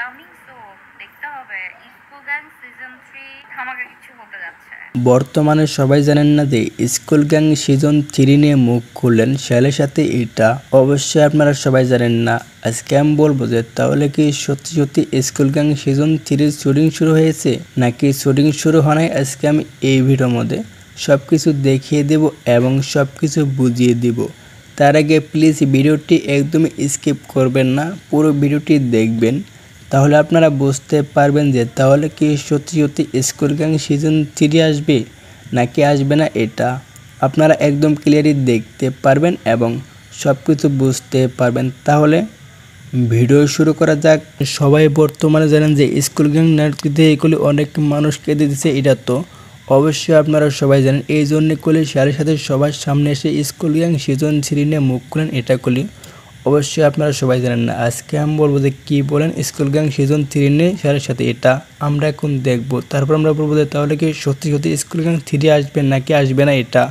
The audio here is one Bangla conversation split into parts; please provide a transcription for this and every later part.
কামিং সুন, দেখতে হবে স্কুল গ্যাং সিজন 3 ধামাকা কিছু হতে যাচ্ছে। বর্তমানে সবাই জানেন না যে স্কুল গ্যাং সিজন 3 নিয়ে মুখ খুললেন শালের সাথে। এটা অবশ্যই আপনারা সবাই জানেন না। আজকে আমি বলবো যে তাহলে কি সত্যি সত্যি স্কুল গ্যাং সিজন 3 শুটিং শুরু হয়েছে নাকি শুটিং শুরু হয় নাই। আজকে আমি এই ভিডিওর মধ্যে সবকিছু দেখিয়ে দেব এবং সবকিছু বুঝিয়ে দিব। তার আগে প্লিজ ভিডিওটি একদমই স্কিপ করবেন না, পুরো ভিডিওটি দেখবেন, তাহলে আপনারা বুঝতে পারবেন যে তাহলে কি সত্যি সত্যি স্কুল গ্যাং সিজন 3 আসবে নাকি আসবে না। এটা আপনারা একদম ক্লিয়ারলি দেখতে পারবেন এবং সব কিছু বুঝতে পারবেন। তাহলে ভিডিও শুরু করা যাক। সবাই বর্তমানে জানেন যে স্কুল গ্যাং নাটকটিতে এগুলি অনেক মানুষকে দিতেছে, এটা তো অবশ্যই আপনারা সবাই জানেন। এই জন্য কলি শালের সাথে সবার সামনে এসে স্কুল গ্যাং সিজন 3 নিয়ে মুখ খুলেন, এটা কলি অবশ্যই আপনারা সবাই জানেন না। আজকে আমি বলবো যে কী বলেন স্কুল গ্যাং সিজন 3 নিয়ে শালের সাথে, এটা আমরা এখন দেখবো। তারপর আমরা বলবো যে তাহলে কি সত্যি সত্যি স্কুল গ্যাং 3 আসবে নাকি আসবে না, এটা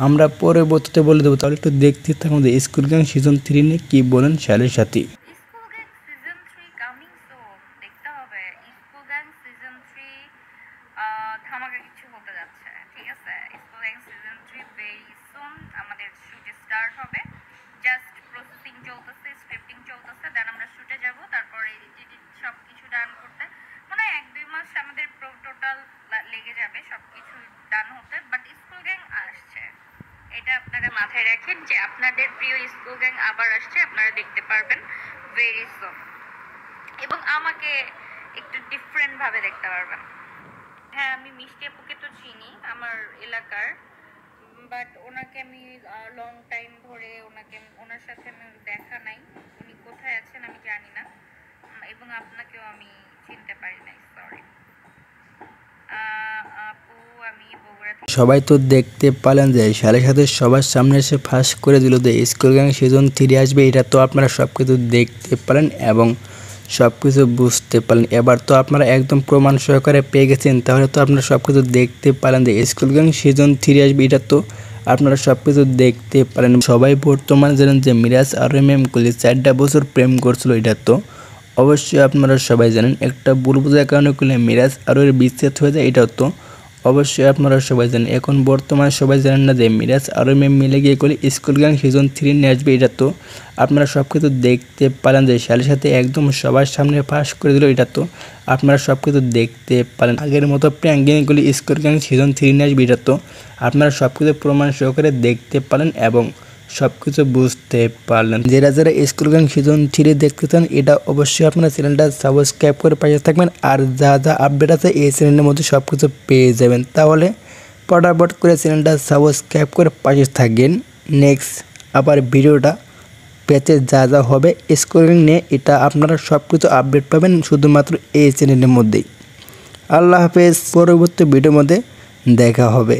আমরা পরবর্তীতে বলে দেবো। তাহলে একটু দেখতে থাকুন যে স্কুল গ্যাং সিজন 3 নিয়ে কী বলেন শালের সাথে। School gang season 3 coming soon, দেখতে হবে স্কুল গ্যাং সিজন 3 ধামাকা কিছু হতে যাচ্ছে। ঠিক আছে, school gang season 3 very soon আমাদের শুটে স্টার্ট হবে। জাস্ট প্রসেসিং চলতেছে, স্ক্রিপ্টিং চলতেছে, দেন আমরা শুটে যাব। তারপরে এডিট সব কিছু ডান করতে মনে হয় 1-2 মাস আমাদের টোটাল লেগে যাবে সব কিছু ডান হতে। বাট স্কুল গ্যাং আসছে, এটা আপনারা মাথায় রাখেন যে আপনাদের প্রিয় স্কুল গ্যাং আবার আসছে, আপনারা দেখতে পারবেন ভেরি সুন। এবং আমাকে একটু ডিফারেন্ট ভাবে দেখতে পারবেন। হ্যাঁ, আমি মিষ্টি আপুকে তো চিনি আমার এলাকার, বাট ওনাকে আমি লং টাইম ধরে ওনার সাথে আমি দেখা নাই। উনি কোথায় আছেন আমি জানি না, এবং আপনাকেও আমি চিনতে পারি নাই, সরি আপু। আমি বগুড়া থেকে। সবাই তো দেখতে পেলেন যে শালের সাথে সবার সামনে এসে ফাঁস করে দিল যে স্কুল গ্যাং সিজন 3 আসবে। এটা তো আপনারা সব কিছু দেখতে পেলেন এবং সব কিছু বুঝতে পারলেন। এবার তো আপনারা একদম প্রমাণ সহকারে পেয়ে গেছেন। তাহলে তো আপনারা সব কিছু দেখতে পারেন যে স্কুল গ্যাং সিজন 3 আসবে, এটা তো আপনারা সব কিছু দেখতে পারেন। সবাই বর্তমানে জানেন যে মিরাজ আর মেমকুলি 4টা বছর প্রেম করছিল, এটা তো অবশ্যই আপনারা সবাই জানেন। একটা ভুল বোঝার কারণে করলে মিরাজ আর ওর বিচ্ছেদ হয়ে যায়, এটাও তো অবশ্যই আপনারা সবাই জানেন। এখন বর্তমানে সবাই জানেন না যে মিরাজ আর মেম মিলে গিয়ে করলে স্কুল গ্যাং সিজন 3 নিয়ে আসবে, এটা তো আপনারা সব কিছু দেখতে পারেন যে শালের সাথে একদম সবার সামনে ফাঁস করে দিল, এটা তো আপনারা সব কিছু দেখতে পারেন। আগের মতো প্র্যাঙ্ক গেমগুলি স্কুল গ্যাং সিজন 3 নিয়ে আসবে, এটা তো আপনারা সব কিছু প্রমাণ সহকারে দেখতে পারেন এবং সব কিছু বুঝতে পারলেন। যারা যারা স্কুল গ্যাং সিজন 3 দেখতে চান, এটা অবশ্যই আপনারা চ্যানেলটা সাবস্ক্রাইব করে পাশে থাকবেন। আর যা যা আপডেট আছে এই চ্যানেলের মধ্যে সব কিছু পেয়ে যাবেন। তাহলে ফটাফট করে চ্যানেলটা সাবস্ক্রাইব করে পাশে থাকবেন। নেক্সট আবার ভিডিওটা পেতে যা যা হবে স্কুল গ্যাং নিয়ে, এটা আপনারা সব কিছু আপডেট পাবেন শুধুমাত্র এই চ্যানেলের মধ্যেই। আল্লাহ হাফেজ, পরবর্তী ভিডিওর মধ্যে দেখা হবে।